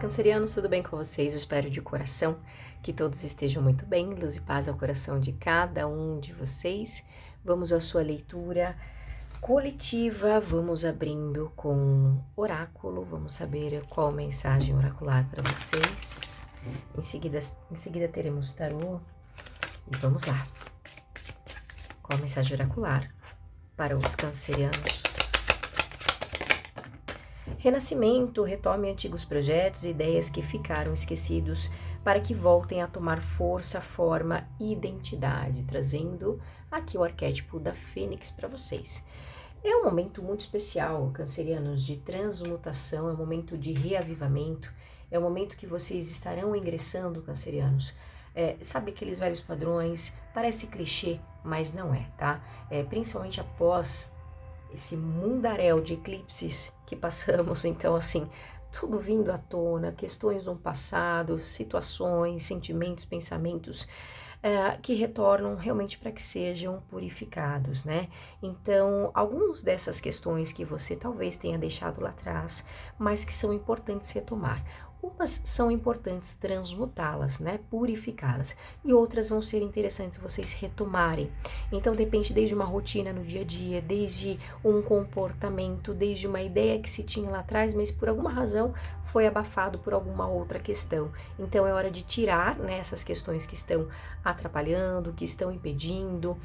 cancerianos, tudo bem com vocês? Eu espero de coração que todos estejam muito bem. Luz e paz ao coração de cada um de vocês. Vamos à sua leitura coletiva, vamos abrindo com oráculo, vamos saber qual mensagem oracular para vocês. Em seguida teremos tarô e vamos lá. Qual a mensagem oracular para os cancerianos? Renascimento, retome antigos projetos e ideias que ficaram esquecidos para que voltem a tomar força, forma e identidade, trazendo aqui o arquétipo da Fênix para vocês. É um momento muito especial, cancerianos, de transmutação, é um momento de reavivamento, é um momento que vocês estarão ingressando, cancerianos. Sabe aqueles velhos padrões? Parece clichê, mas não é, tá? Principalmente após esse mundaréu de eclipses que passamos, então assim, tudo vindo à tona, questões do passado, situações, sentimentos, pensamentos que retornam realmente para que sejam purificados, né? Então, algumas dessas questões que você talvez tenha deixado lá atrás, mas que são importantes retomar. Umas são importantes transmutá-las, né, purificá-las, e outras vão ser interessantes vocês retomarem. Então depende desde uma rotina no dia a dia, desde um comportamento, desde uma ideia que se tinha lá atrás, mas por alguma razão foi abafado por alguma outra questão. Então é hora de tirar, né, essas questões que estão atrapalhando, que estão impedindo,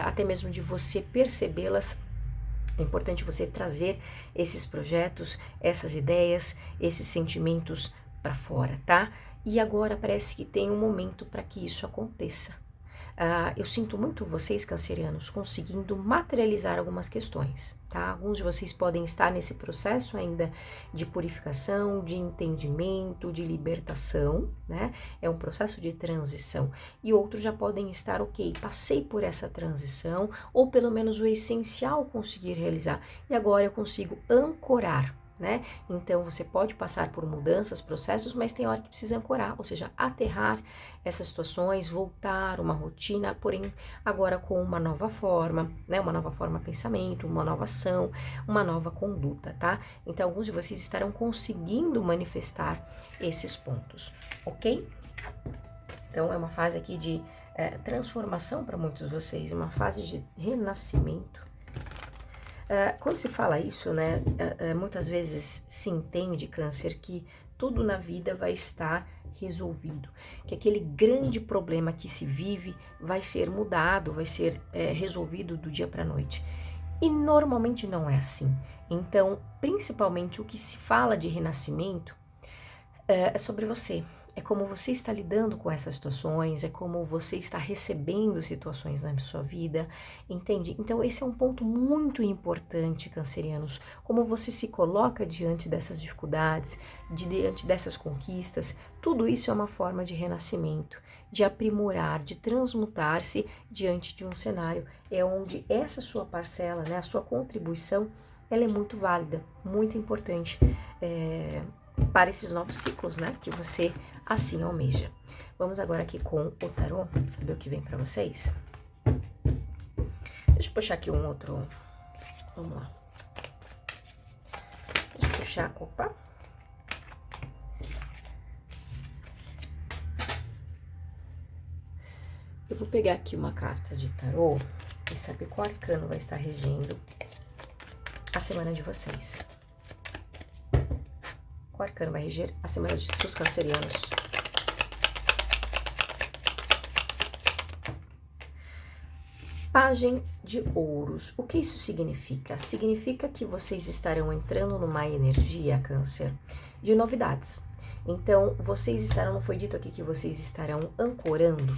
até mesmo de você percebê-las. É importante você trazer esses projetos, essas ideias, esses sentimentos para fora, tá? E agora parece que tem um momento para que isso aconteça. Eu sinto muito vocês, cancerianos, conseguindo materializar algumas questões, tá? Alguns de vocês podem estar nesse processo ainda de purificação, de entendimento, de libertação, né? É um processo de transição. E outros já podem estar, ok, passei por essa transição, ou pelo menos o essencial conseguir realizar, e agora eu consigo ancorar, né? Então você pode passar por mudanças, processos, mas tem hora que precisa ancorar, ou seja, aterrar essas situações, voltar uma rotina, porém agora com uma nova forma, né? Uma nova forma de pensamento, uma nova ação, uma nova conduta, tá? Então alguns de vocês estarão conseguindo manifestar esses pontos, ok? Então é uma fase aqui de transformação para muitos de vocês, uma fase de renascimento. Quando se fala isso, né, muitas vezes se entende, câncer, que tudo na vida vai estar resolvido, que aquele grande problema que se vive vai ser mudado, vai ser resolvido do dia para a noite. E normalmente não é assim. Então, principalmente o que se fala de renascimento é sobre você. É como você está lidando com essas situações, é como você está recebendo situações na sua vida, entende? Então esse é um ponto muito importante, cancerianos, como você se coloca diante dessas dificuldades, diante dessas conquistas, tudo isso é uma forma de renascimento, de aprimorar, de transmutar-se diante de um cenário, é onde essa sua parcela, né, a sua contribuição, ela é muito válida, muito importante, para esses novos ciclos, né, que você assim almeja. Vamos agora aqui com o tarô, saber o que vem para vocês? Deixa eu puxar aqui um outro, vamos lá. Deixa eu puxar, opa. Eu vou pegar aqui uma carta de tarô e saber qual arcano vai estar regendo a semana de vocês. Qual arcano vai reger a semana dos cancerianos? Pagem de ouros. O que isso significa? Significa que vocês estarão entrando numa energia, câncer, de novidades. Então, vocês estarão, não foi dito aqui que vocês estarão ancorando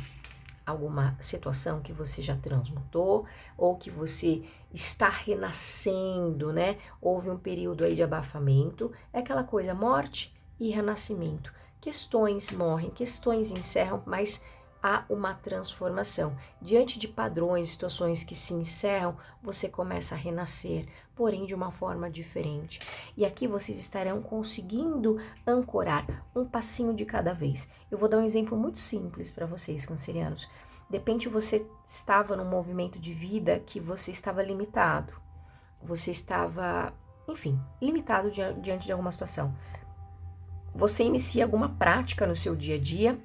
alguma situação que você já transmutou ou que você está renascendo, né? Houve um período aí de abafamento, é aquela coisa, morte e renascimento. Questões morrem, questões encerram, mas há uma transformação. Diante de padrões, situações que se encerram, você começa a renascer, porém de uma forma diferente. E aqui vocês estarão conseguindo ancorar um passinho de cada vez. Eu vou dar um exemplo muito simples para vocês, cancerianos. De repente você estava num movimento de vida que você estava limitado. Você estava, enfim, limitado diante de alguma situação. você inicia alguma prática no seu dia a dia.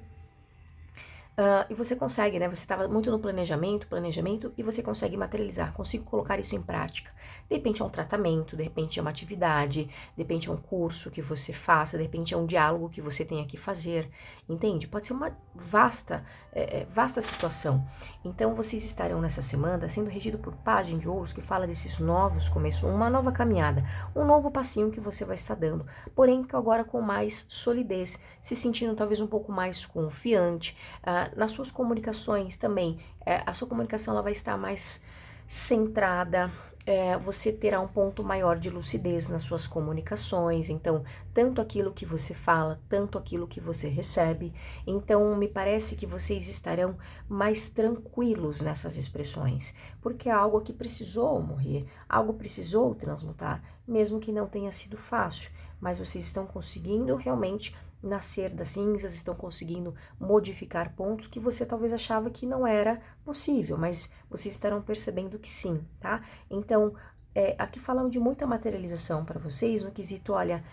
E você consegue, né? Você estava muito no planejamento, e você consegue materializar, consigo colocar isso em prática. De repente é um tratamento, de repente é uma atividade, de repente é um curso que você faça, de repente é um diálogo que você tenha que fazer, entende? Pode ser uma vasta situação. Então vocês estarão nessa semana sendo regido por Pagem de Ouros, que fala desses novos começos, uma nova caminhada, um novo passinho que você vai estar dando, porém agora com mais solidez, se sentindo talvez um pouco mais confiante. Nas suas comunicações também, a sua comunicação ela vai estar mais centrada, você terá um ponto maior de lucidez nas suas comunicações, então, tanto aquilo que você fala, tanto aquilo que você recebe, então me parece que vocês estarão mais tranquilos nessas expressões, porque é algo que precisou morrer, algo precisou transmutar, mesmo que não tenha sido fácil, mas vocês estão conseguindo realmente nascer das cinzas, estão conseguindo modificar pontos que você talvez achava que não era possível, mas vocês estarão percebendo que sim, tá? Então, aqui falando de muita materialização para vocês, no quesito, olha,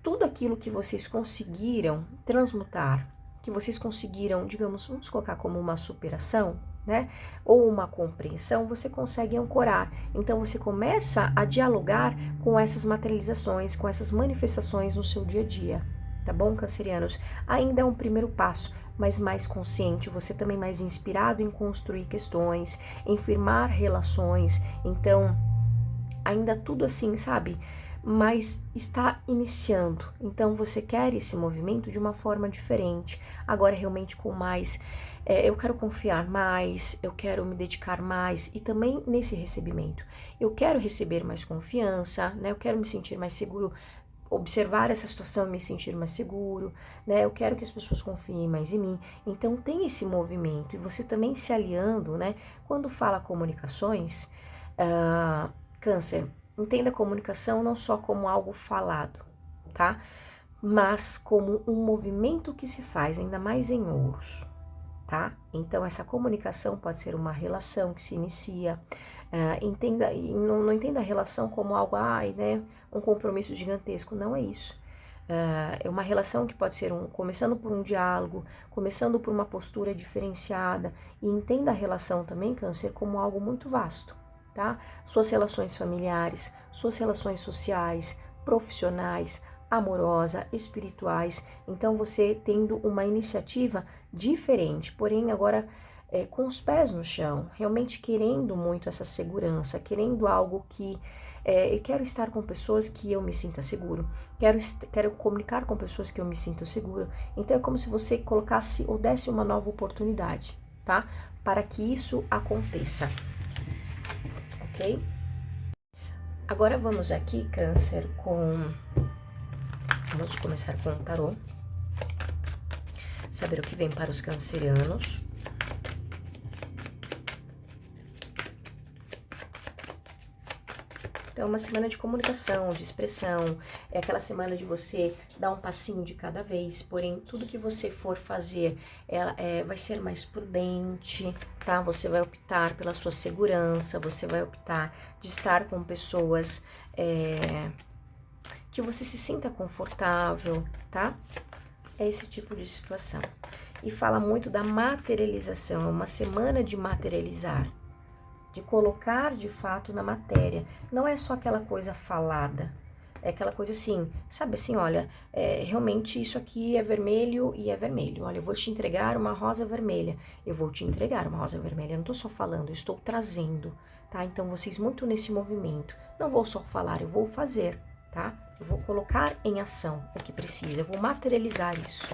tudo aquilo que vocês conseguiram transmutar, que vocês conseguiram, digamos, vamos colocar como uma superação, né? Ou uma compreensão, você consegue ancorar. Então, você começa a dialogar com essas materializações, com essas manifestações no seu dia a dia. Tá bom, cancerianos? Ainda é um primeiro passo, mas mais consciente, você também mais inspirado em construir questões, em firmar relações, então, ainda tudo assim, sabe? Mas está iniciando, então você quer esse movimento de uma forma diferente, agora realmente com mais, eu quero confiar mais, eu quero me dedicar mais, e também nesse recebimento, eu quero receber mais confiança, né? Eu quero me sentir mais seguro, observar essa situação e me sentir mais seguro, né? Eu quero que as pessoas confiem mais em mim. Então tem esse movimento e você também se aliando, né? Quando fala comunicações, Câncer, entenda a comunicação não só como algo falado, tá? Mas como um movimento que se faz, ainda mais em Ouros, tá? Então essa comunicação pode ser uma relação que se inicia. Entenda, e não entenda a relação como algo, né, um compromisso gigantesco, não é isso. É uma relação que pode ser começando por um diálogo, começando por uma postura diferenciada, e entenda a relação também, Câncer, como algo muito vasto, tá? Suas relações familiares, suas relações sociais, profissionais, amorosa, espirituais, então você tendo uma iniciativa diferente, porém agora com os pés no chão, realmente querendo muito essa segurança, querendo algo que eu quero estar com pessoas que eu me sinta seguro, quero comunicar com pessoas que eu me sinta seguro, então é como se você colocasse ou desse uma nova oportunidade, tá? Para que isso aconteça, ok? Agora vamos aqui, Câncer, vamos começar com o tarô, saber o que vem para os cancerianos. Então, é uma semana de comunicação, de expressão, é aquela semana de você dar um passinho de cada vez, porém, tudo que você for fazer vai ser mais prudente, tá? Você vai optar pela sua segurança, você vai optar de estar com pessoas que você se sinta confortável, tá? É esse tipo de situação. E fala muito da materialização, é uma semana de materializar, de colocar de fato na matéria. Não é só aquela coisa falada, é aquela coisa assim, sabe assim, olha, realmente isso aqui é vermelho e é vermelho. Olha, eu vou te entregar uma rosa vermelha, eu vou te entregar uma rosa vermelha. Eu não tô só falando, eu estou trazendo, tá? Então vocês muito nesse movimento. Não vou só falar, eu vou fazer, tá? Eu vou colocar em ação o que precisa, eu vou materializar isso.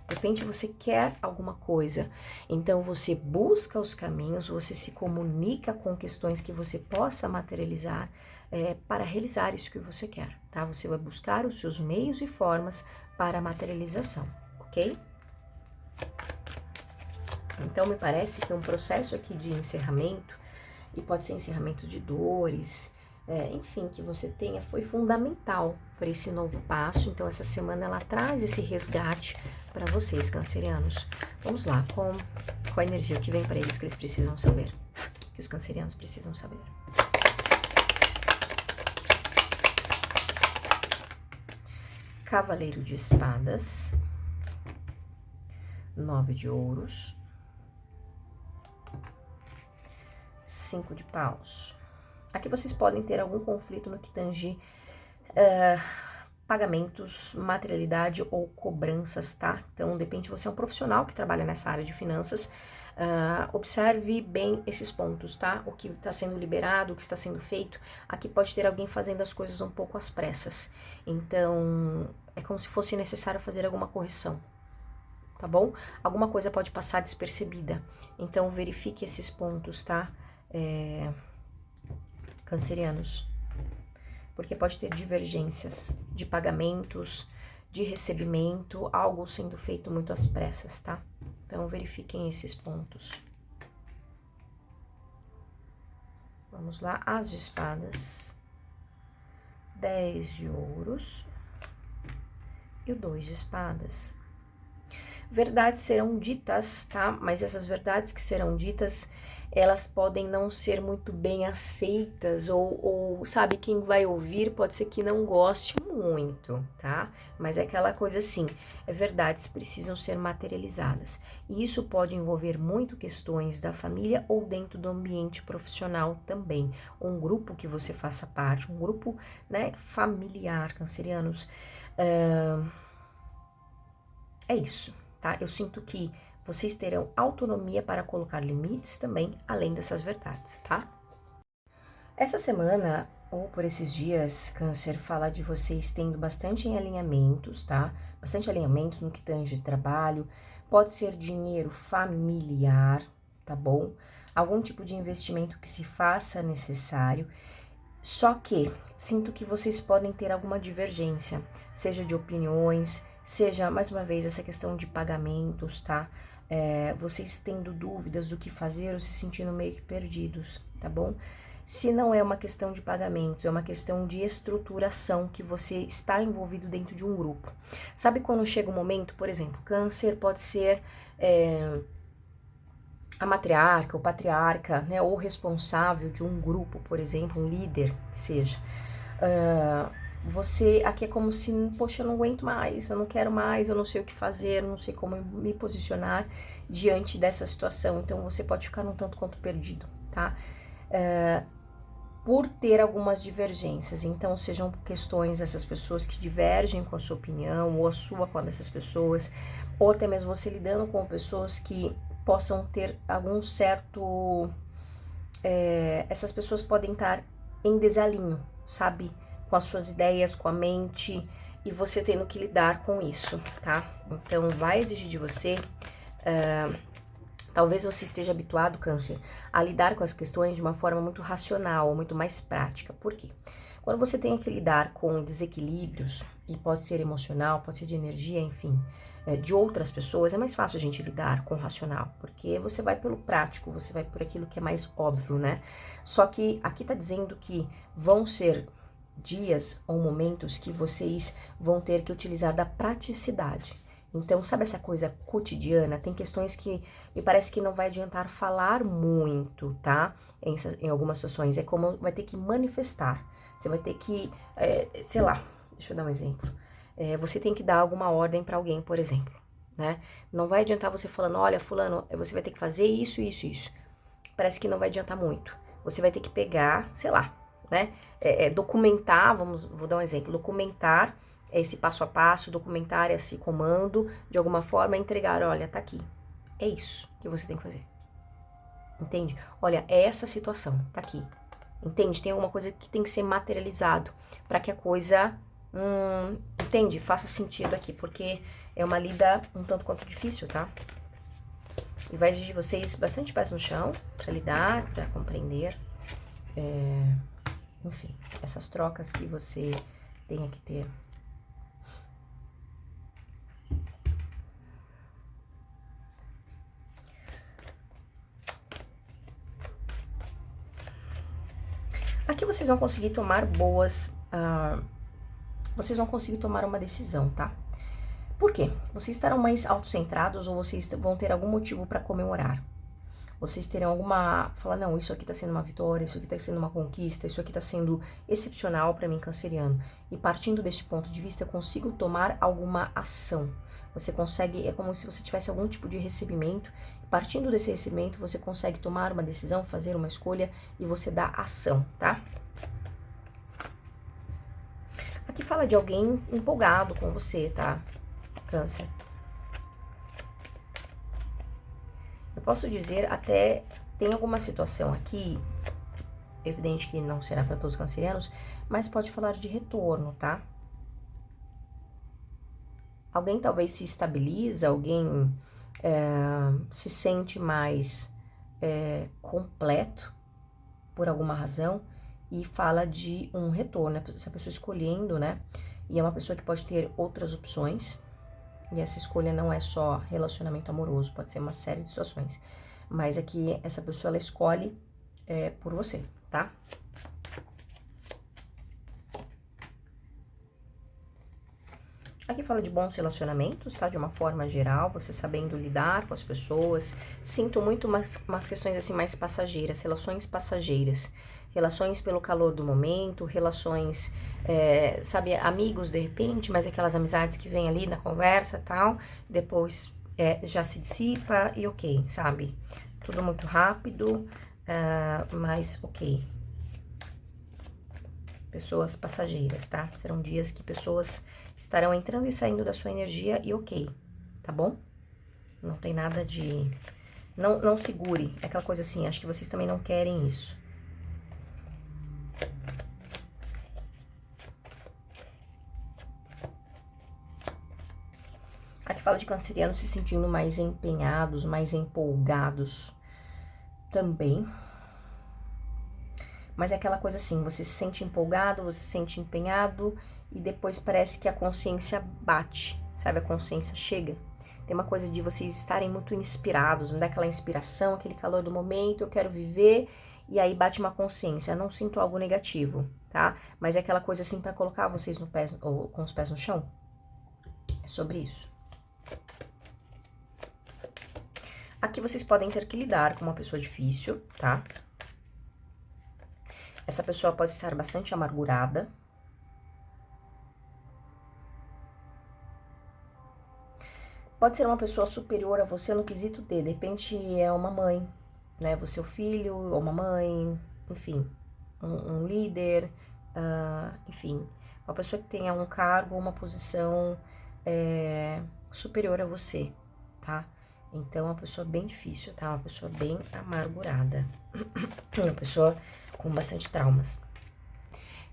De repente você quer alguma coisa, então você busca os caminhos, você se comunica com questões que você possa materializar para realizar isso que você quer, tá? Você vai buscar os seus meios e formas para a materialização, ok? Então me parece que é um processo aqui de encerramento, e pode ser encerramento de dores, enfim, que você tenha, foi fundamental para esse novo passo. Então essa semana ela traz esse resgate para vocês, cancerianos. Vamos lá, qual a energia que vem para eles que eles precisam saber, que os cancerianos precisam saber. Cavaleiro de espadas, 9 de ouros, 5 de paus. Aqui vocês podem ter algum conflito no que tange pagamentos, materialidade ou cobranças, tá? Então, de repente, você é um profissional que trabalha nessa área de finanças, observe bem esses pontos, tá? O que está sendo liberado, o que está sendo feito. Aqui pode ter alguém fazendo as coisas um pouco às pressas. Então, é como se fosse necessário fazer alguma correção, tá bom? Alguma coisa pode passar despercebida. Então, verifique esses pontos, tá? Cancerianos. Porque pode ter divergências de pagamentos, de recebimento, algo sendo feito muito às pressas, tá? Então, verifiquem esses pontos. Vamos lá, As de espadas, 10 de ouros e o 2 de espadas. Verdades serão ditas, tá? Mas essas verdades que serão ditas, elas podem não ser muito bem aceitas, ou sabe, quem vai ouvir pode ser que não goste muito, tá? Mas é aquela coisa assim, verdades precisam ser materializadas. E isso pode envolver muito questões da família ou dentro do ambiente profissional também. Um grupo que você faça parte, um grupo, né, familiar, cancerianos. É isso, tá? Eu sinto que vocês terão autonomia para colocar limites também, além dessas verdades, tá? Essa semana, ou por esses dias, Câncer, fala de vocês tendo bastante alinhamentos, tá? Bastante alinhamentos no que tange trabalho, pode ser dinheiro familiar, tá bom? Algum tipo de investimento que se faça necessário. Só que sinto que vocês podem ter alguma divergência, seja de opiniões, seja, mais uma vez, essa questão de pagamentos, tá? Vocês tendo dúvidas do que fazer ou se sentindo meio que perdidos, tá bom? Se não é uma questão de pagamentos, é uma questão de estruturação que você está envolvido dentro de um grupo. Sabe quando chega um momento, por exemplo, câncer pode ser a matriarca, o patriarca, né, ou responsável de um grupo, por exemplo, um líder, que seja. Você, aqui é como se, poxa, eu não aguento mais, eu não quero mais, eu não sei o que fazer, eu não sei como me posicionar diante dessa situação. Então, você pode ficar um tanto quanto perdido, tá? Por ter algumas divergências. Então, sejam questões dessas pessoas que divergem com a sua opinião, ou a sua com a dessas pessoas, ou até mesmo você lidando com pessoas que possam ter algum certo... essas pessoas podem estar em desalinho, sabe? Com as suas ideias, com a mente, e você tendo que lidar com isso, tá? Então, vai exigir de você, talvez você esteja habituado, câncer, a lidar com as questões de uma forma muito racional, muito mais prática. Por quê? Quando você tem que lidar com desequilíbrios, e pode ser emocional, pode ser de energia, enfim, de outras pessoas, é mais fácil a gente lidar com o racional, porque você vai pelo prático, você vai por aquilo que é mais óbvio, né? Só que aqui tá dizendo que vão ser dias ou momentos que vocês vão ter que utilizar da praticidade. Então, sabe essa coisa cotidiana? Tem questões que me parece que não vai adiantar falar muito, tá? Em algumas situações. É como vai ter que manifestar. Você vai ter que, sei lá, deixa eu dar um exemplo. Você tem que dar alguma ordem para alguém, por exemplo, né? Não vai adiantar você falando, olha, fulano, você vai ter que fazer isso, isso, isso. Parece que não vai adiantar muito. Você vai ter que pegar, sei lá, né? Documentar, vou dar um exemplo, documentar esse passo a passo, documentar esse comando, de alguma forma, entregar, olha, tá aqui. É isso que você tem que fazer. Entende? Olha, é essa situação, tá aqui. Entende? Tem alguma coisa que tem que ser materializado para que a coisa, entende? Faça sentido aqui, porque é uma lida um tanto quanto difícil, tá? E vai exigir de vocês bastante pés no chão para lidar, para compreender. Enfim, essas trocas que você tenha que ter. Aqui vocês vão conseguir tomar vocês vão conseguir tomar uma decisão, tá? Por quê? Vocês estarão mais autocentrados ou vocês vão ter algum motivo para comemorar. vocês terem alguma... Falar, não, isso aqui tá sendo uma vitória, isso aqui tá sendo uma conquista, isso aqui tá sendo excepcional para mim, canceriano. E partindo deste ponto de vista, eu consigo tomar alguma ação. Você consegue, é como se você tivesse algum tipo de recebimento. Partindo desse recebimento, você consegue tomar uma decisão, fazer uma escolha e você dá ação, tá? Aqui fala de alguém empolgado com você, tá? Câncer. Eu posso dizer até, tem alguma situação aqui, evidente que não será para todos os cancerianos, mas pode falar de retorno, tá? Alguém talvez se estabiliza, alguém se sente mais completo por alguma razão e fala de um retorno, essa pessoa escolhendo, né? E é uma pessoa que pode ter outras opções. E essa escolha não é só relacionamento amoroso, pode ser uma série de situações. Mas aqui, essa pessoa, ela escolhe por você, tá? Aqui fala de bons relacionamentos, tá? De uma forma geral, você sabendo lidar com as pessoas. Sinto muito umas questões assim mais passageiras, relações passageiras. Relações pelo calor do momento, relações, sabe, amigos de repente, mas aquelas amizades que vem ali na conversa e tal, depois já se dissipa e ok, sabe? Tudo muito rápido, mas ok. Pessoas passageiras, tá? Serão dias que pessoas estarão entrando e saindo da sua energia e ok, tá bom? Não tem nada de... Não segure, é aquela coisa assim, acho que vocês também não querem isso. Aqui fala de cancerianos se sentindo mais empenhados, mais empolgados também. Mas é aquela coisa assim, você se sente empolgado, você se sente empenhado e depois parece que a consciência bate, sabe? A consciência chega. Tem uma coisa de vocês estarem muito inspirados, não dá aquela inspiração, aquele calor do momento, eu quero viver, e aí bate uma consciência. Eu não sinto algo negativo, tá? Mas é aquela coisa assim para colocar vocês no pé, ou com os pés no chão. É sobre isso. Aqui vocês podem ter que lidar com uma pessoa difícil, tá? Essa pessoa pode estar bastante amargurada. Pode ser uma pessoa superior a você no quesito de repente é uma mãe, né? Você é o filho, ou uma mãe, enfim, um líder, enfim. Uma pessoa que tenha um cargo, uma posição superior a você, tá? Então, é uma pessoa bem difícil, tá? Uma pessoa bem amargurada. Uma pessoa com bastante traumas.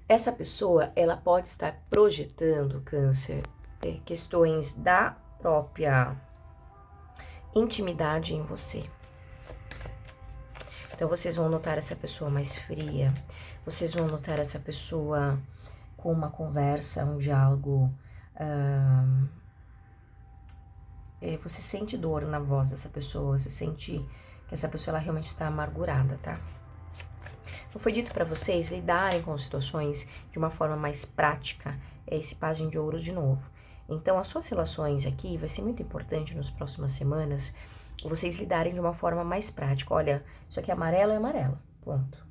Essa pessoa, ela pode estar projetando, câncer, questões da própria intimidade em você. Então, vocês vão notar essa pessoa mais fria, vocês vão notar essa pessoa com uma conversa, um diálogo... você sente dor na voz dessa pessoa, você sente que essa pessoa ela realmente está amargurada, tá? Não foi dito para vocês lidarem com situações de uma forma mais prática, esse pajem de ouros de novo. Então, as suas relações aqui, vai ser muito importante nas próximas semanas, vocês lidarem de uma forma mais prática. Olha, isso aqui é amarelo, ponto.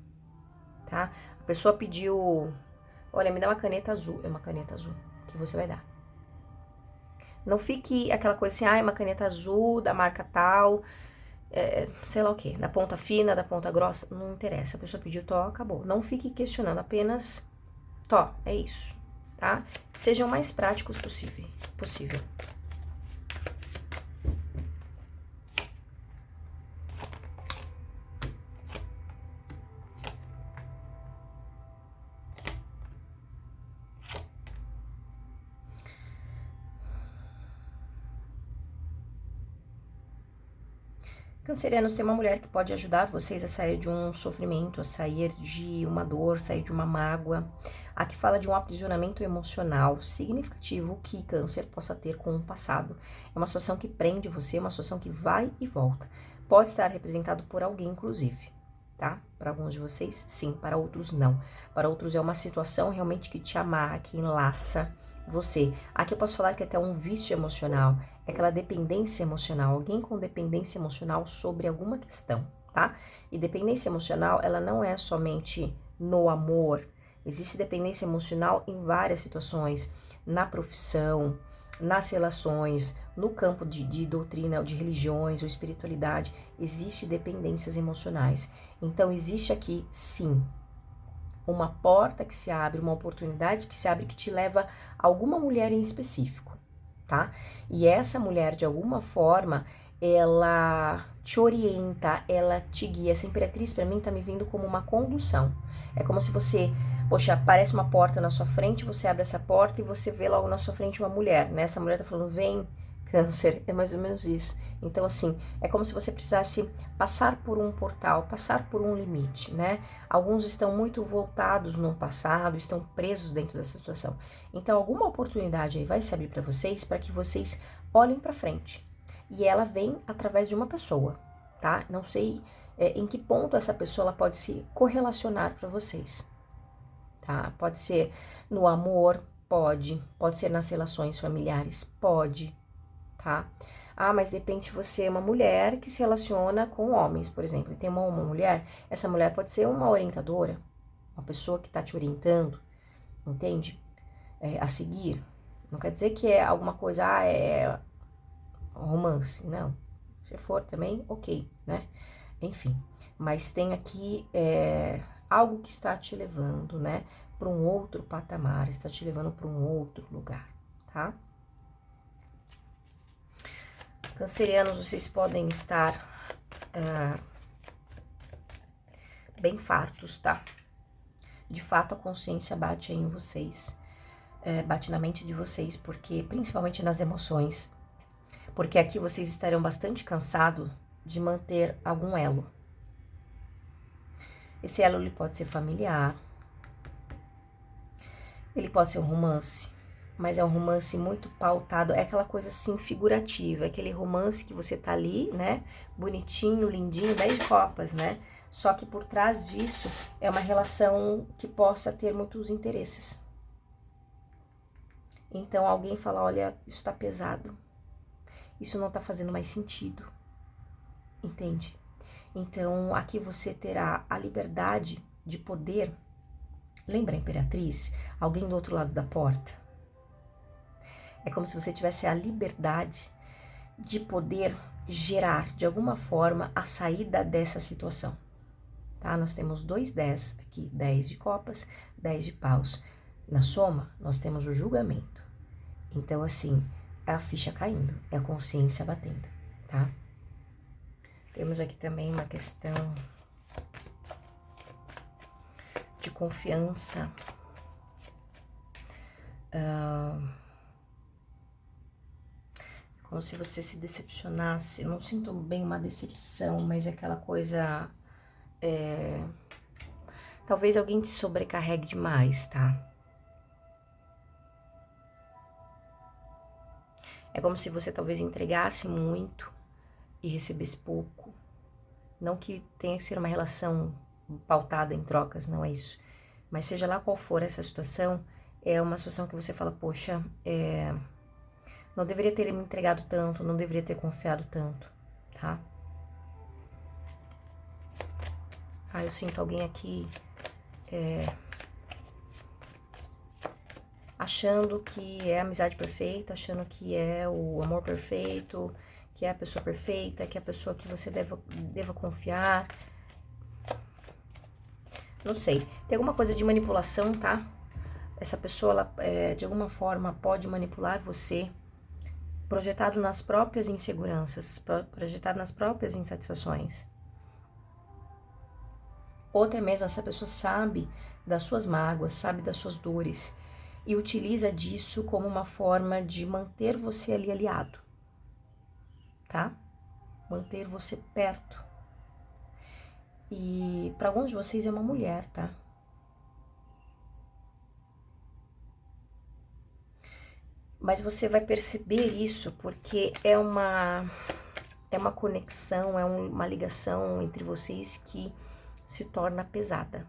Tá? A pessoa pediu, olha, me dá uma caneta azul, é uma caneta azul que você vai dar. Não fique aquela coisa assim, é uma caneta azul da marca tal, sei lá o que, da ponta fina, da ponta grossa, não interessa. A pessoa pediu, tó, acabou. Não fique questionando, apenas, tó, é isso, tá? Sejam o mais práticos possível. Cancerianos, tem uma mulher que pode ajudar vocês a sair de um sofrimento, a sair de uma dor, sair de uma mágoa. Aqui fala de um aprisionamento emocional significativo que câncer possa ter com o passado. É uma situação que prende você, é uma situação que vai e volta. Pode estar representado por alguém, inclusive, tá? Para alguns de vocês, sim, para outros, não. Para outros é uma situação realmente que te amarra, que enlaça você. Aqui eu posso falar que é até um vício emocional, é aquela dependência emocional, alguém com dependência emocional sobre alguma questão, tá? E dependência emocional, ela não é somente no amor. Existe dependência emocional em várias situações, na profissão, nas relações, no campo de doutrina, de religiões ou espiritualidade, existe dependências emocionais. Então, existe aqui, sim, uma porta que se abre, uma oportunidade que se abre que te leva a alguma mulher em específico, tá? E essa mulher, de alguma forma, ela te orienta, ela te guia. Essa imperatriz, pra mim, tá me vindo como uma condução. É como se você, poxa, aparece uma porta na sua frente, você abre essa porta e você vê logo na sua frente uma mulher, né? Essa mulher tá falando, vem, Câncer, é mais ou menos isso. Então, assim, é como se você precisasse passar por um portal, passar por um limite, né? Alguns estão muito voltados no passado, estão presos dentro dessa situação. Então, alguma oportunidade aí vai se abrir para vocês, para que vocês olhem para frente. E ela vem através de uma pessoa, tá? Não sei em que ponto essa pessoa ela pode se correlacionar para vocês, tá? Pode ser no amor, pode ser nas relações familiares, pode, tá? Ah, mas de repente você é uma mulher que se relaciona com homens, por exemplo, e tem uma mulher, essa mulher pode ser uma orientadora, uma pessoa que tá te orientando, entende? A seguir. Não quer dizer que é alguma coisa, é romance, não. Se for também, ok, né? Enfim, mas tem aqui algo que está te levando, né, para um outro patamar, está te levando para um outro lugar, tá? Cancerianos, vocês podem estar bem fartos, tá? De fato, a consciência bate aí em vocês, bate na mente de vocês, porque principalmente nas emoções, porque aqui vocês estarão bastante cansados de manter algum elo. Esse elo ele pode ser familiar, ele pode ser um romance, mas é um romance muito pautado, é aquela coisa assim figurativa, é aquele romance que você tá ali, né, bonitinho, lindinho, 10 de copas, né, só que por trás disso é uma relação que possa ter muitos interesses. Então alguém fala, olha, isso tá pesado, isso não tá fazendo mais sentido, entende? Então aqui você terá a liberdade de poder, lembra a imperatriz? Alguém do outro lado da porta? É como se você tivesse a liberdade de poder gerar, de alguma forma, a saída dessa situação, tá? Nós temos 2 10 aqui, 10 de copas, 10 de paus. Na soma, nós temos o julgamento. Então, assim, é a ficha caindo, é a consciência batendo, tá? Temos aqui também uma questão de confiança. Como se você se decepcionasse. Eu não sinto bem uma decepção, mas é aquela coisa... Talvez alguém te sobrecarregue demais, tá? É como se você talvez entregasse muito e recebesse pouco. Não que tenha que ser uma relação pautada em trocas, não é isso. Mas seja lá qual for essa situação, é uma situação que você fala, poxa, não deveria ter me entregado tanto, não deveria ter confiado tanto, tá? Eu sinto alguém aqui achando que é a amizade perfeita, achando que é o amor perfeito, que é a pessoa perfeita, que é a pessoa que você deva confiar. Não sei, tem alguma coisa de manipulação, tá? Essa pessoa, ela, de alguma forma, pode manipular você, projetado nas próprias inseguranças, projetado nas próprias insatisfações. Ou até mesmo essa pessoa sabe das suas mágoas, sabe das suas dores e utiliza disso como uma forma de manter você ali aliado, tá? Manter você perto. E para alguns de vocês é uma mulher, tá? Mas você vai perceber isso porque é uma conexão, é uma ligação entre vocês que se torna pesada.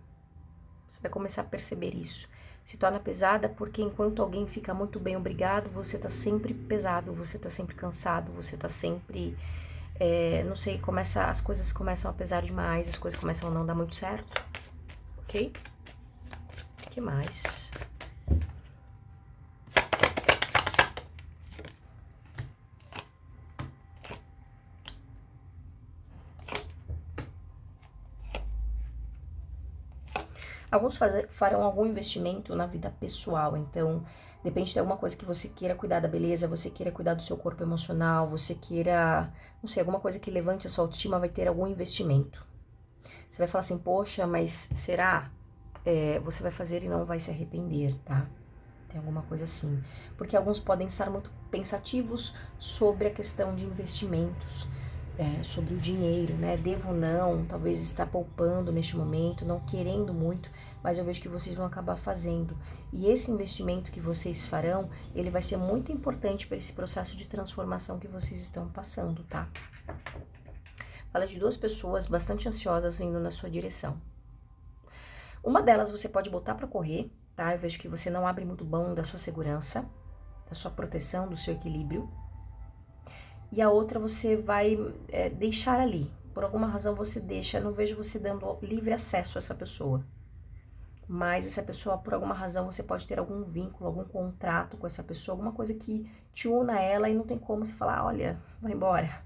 Você vai começar a perceber isso. Se torna pesada porque enquanto alguém fica muito bem, obrigado, você tá sempre pesado, você tá sempre cansado, você tá sempre não sei, as coisas começam a pesar demais, as coisas começam a não dar muito certo, ok? O que mais? Alguns farão algum investimento na vida pessoal, então depende de alguma coisa que você queira cuidar da beleza, você queira cuidar do seu corpo emocional, você queira, não sei, alguma coisa que levante a sua autoestima, vai ter algum investimento. Você vai falar assim, poxa, mas será? Você vai fazer e não vai se arrepender, tá? Tem alguma coisa assim. Porque alguns podem estar muito pensativos sobre a questão de investimentos. Sobre o dinheiro, né? Devo ou não, talvez está poupando neste momento, não querendo muito, mas eu vejo que vocês vão acabar fazendo. E esse investimento que vocês farão, ele vai ser muito importante para esse processo de transformação que vocês estão passando, tá? Fala de duas pessoas bastante ansiosas vindo na sua direção. Uma delas você pode botar para correr, tá? Eu vejo que você não abre muito mão da sua segurança, da sua proteção, do seu equilíbrio. E a outra você vai deixar ali. Por alguma razão você deixa, não vejo você dando livre acesso a essa pessoa. Mas essa pessoa, por alguma razão, você pode ter algum vínculo, algum contrato com essa pessoa, alguma coisa que te una a ela e não tem como você falar, olha, vai embora.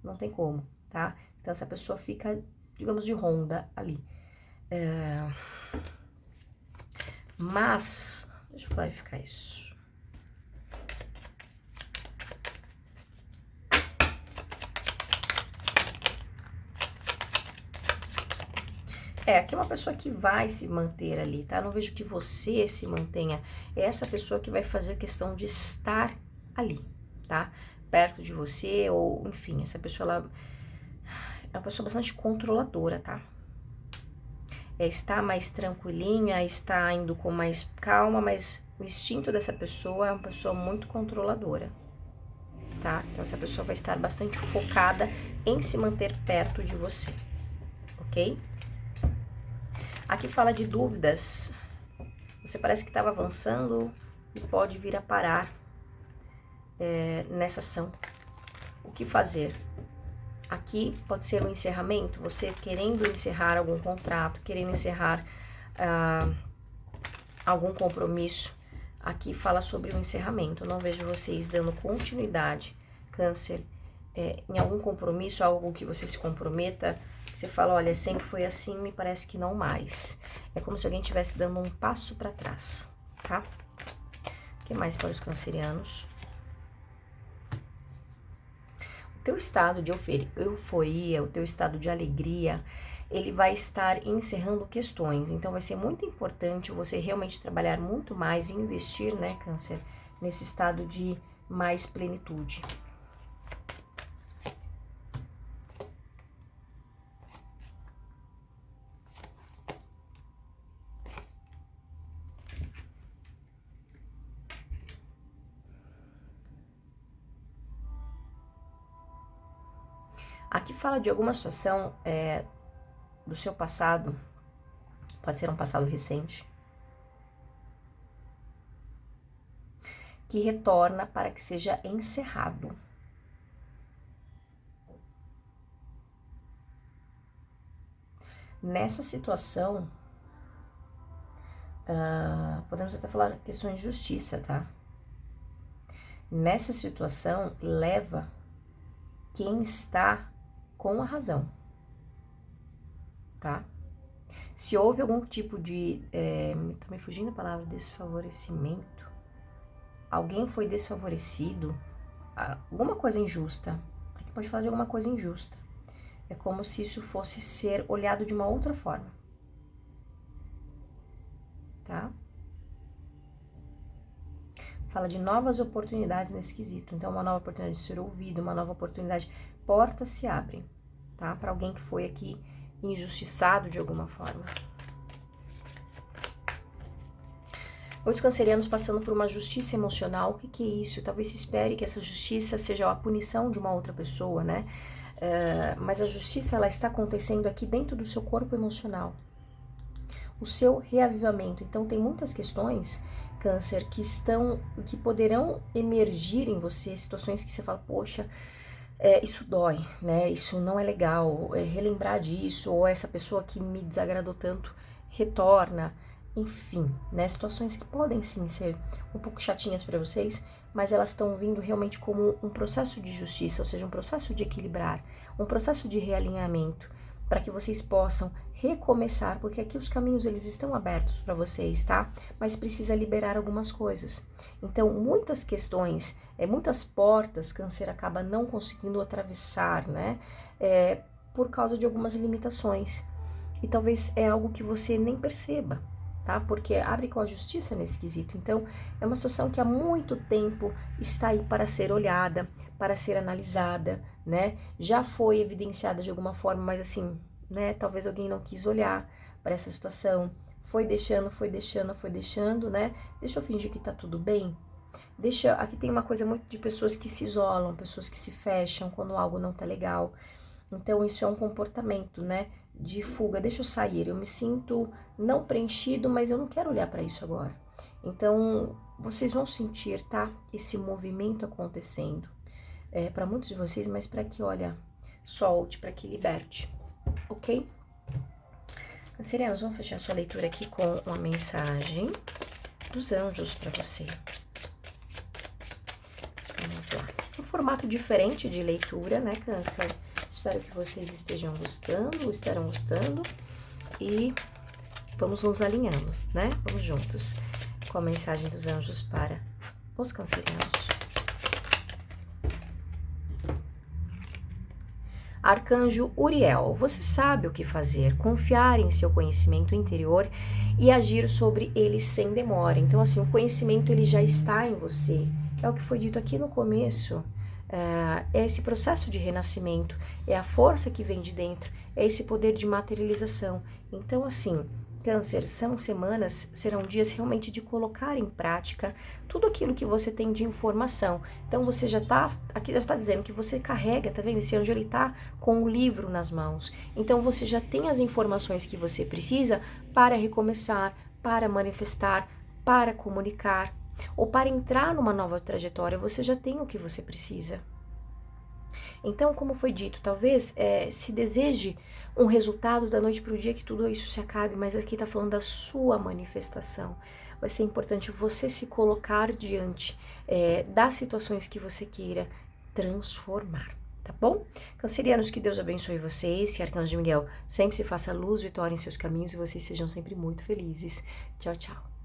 Não tem como, tá? Então essa pessoa fica, digamos, de ronda ali. Mas, deixa eu clarificar isso. Aqui é uma pessoa que vai se manter ali, tá? Não vejo que você se mantenha. É essa pessoa que vai fazer a questão de estar ali, tá? Perto de você, ou enfim, essa pessoa, ela é uma pessoa bastante controladora, tá? Está mais tranquilinha, está indo com mais calma, mas o instinto dessa pessoa é uma pessoa muito controladora, tá? Então essa pessoa vai estar bastante focada em se manter perto de você, ok? Aqui fala de dúvidas. Você parece que estava avançando e pode vir a parar nessa ação. O que fazer? Aqui pode ser um encerramento, você querendo encerrar algum contrato, querendo encerrar algum compromisso. Aqui fala sobre o encerramento. Eu não vejo vocês dando continuidade, Câncer, em algum compromisso, algo que você se comprometa. Você fala, olha, sempre foi assim, me parece que não mais. É como se alguém estivesse dando um passo para trás, tá? O que mais para os cancerianos? O teu estado de euforia, o teu estado de alegria, ele vai estar encerrando questões. Então, vai ser muito importante você realmente trabalhar muito mais e investir, né, Câncer, nesse estado de mais plenitude. Aqui fala de alguma situação do seu passado, pode ser um passado recente, que retorna para que seja encerrado. Nessa situação, podemos até falar questões de justiça, tá? Nessa situação, leva quem está com a razão, tá? Se houve algum tipo de, tá me fugindo a palavra, desfavorecimento, alguém foi desfavorecido, alguma coisa injusta, aqui pode falar de alguma coisa injusta, é como se isso fosse ser olhado de uma outra forma, tá? Fala de novas oportunidades nesse quesito. Então, uma nova oportunidade de ser ouvido, uma nova oportunidade, portas se abrem, tá? Para alguém que foi aqui injustiçado de alguma forma. Muitos cancerianos passando por uma justiça emocional. O que é isso? Talvez se espere que essa justiça seja a punição de uma outra pessoa, né? Mas a justiça, ela está acontecendo aqui dentro do seu corpo emocional. O seu reavivamento. Então, tem muitas questões, Câncer, que poderão emergir em você, situações que você fala, poxa, isso dói, né? Isso não é legal. Relembrar disso, ou essa pessoa que me desagradou tanto retorna, enfim, né? Situações que podem sim ser um pouco chatinhas para vocês, mas elas estão vindo realmente como um processo de justiça, ou seja, um processo de equilibrar, um processo de realinhamento, para que vocês possam recomeçar, porque aqui os caminhos eles estão abertos para vocês, tá? Mas precisa liberar algumas coisas. Então, muitas questões, muitas portas, Câncer acaba não conseguindo atravessar, né? Por causa de algumas limitações. E talvez é algo que você nem perceba, tá? Porque abre com a justiça nesse quesito. Então, é uma situação que há muito tempo está aí para ser olhada, para ser analisada, né? Já foi evidenciada de alguma forma, mas assim, né? Talvez alguém não quis olhar para essa situação. Foi deixando, né? Deixa eu fingir que tá tudo bem. Aqui tem uma coisa muito de pessoas que se isolam, pessoas que se fecham quando algo não tá legal. Então, isso é um comportamento, né, de fuga. Deixa eu sair, eu me sinto não preenchido, mas eu não quero olhar para isso agora. Então, vocês vão sentir, tá, esse movimento acontecendo. Para muitos de vocês, mas para que, olha, solte, para que liberte, ok? Cancerianos, vamos fechar sua leitura aqui com uma mensagem dos anjos para você. Vamos lá. Um formato diferente de leitura, né, Câncer? Espero que vocês estejam gostando, estarão gostando. E vamos nos alinhando, né? Vamos juntos com a mensagem dos anjos para os cancerianos. Arcanjo Uriel, você sabe o que fazer, confiar em seu conhecimento interior e agir sobre ele sem demora. Então, assim, o conhecimento ele já está em você. É o que foi dito aqui no começo. É esse processo de renascimento, é a força que vem de dentro, é esse poder de materialização. Então, assim, Câncer, serão dias realmente de colocar em prática tudo aquilo que você tem de informação. Então, você aqui já está dizendo que você carrega, tá vendo? Esse anjo, ele tá com um livro nas mãos. Então, você já tem as informações que você precisa para recomeçar, para manifestar, para comunicar, ou para entrar numa nova trajetória, você já tem o que você precisa. Então, como foi dito, talvez se deseje um resultado da noite para o dia que tudo isso se acabe, mas aqui está falando da sua manifestação. Vai ser importante você se colocar diante das situações que você queira transformar, tá bom? Cancerianos, que Deus abençoe vocês, que Arcanjo Miguel sempre se faça luz, vitória em seus caminhos e vocês sejam sempre muito felizes. Tchau, tchau.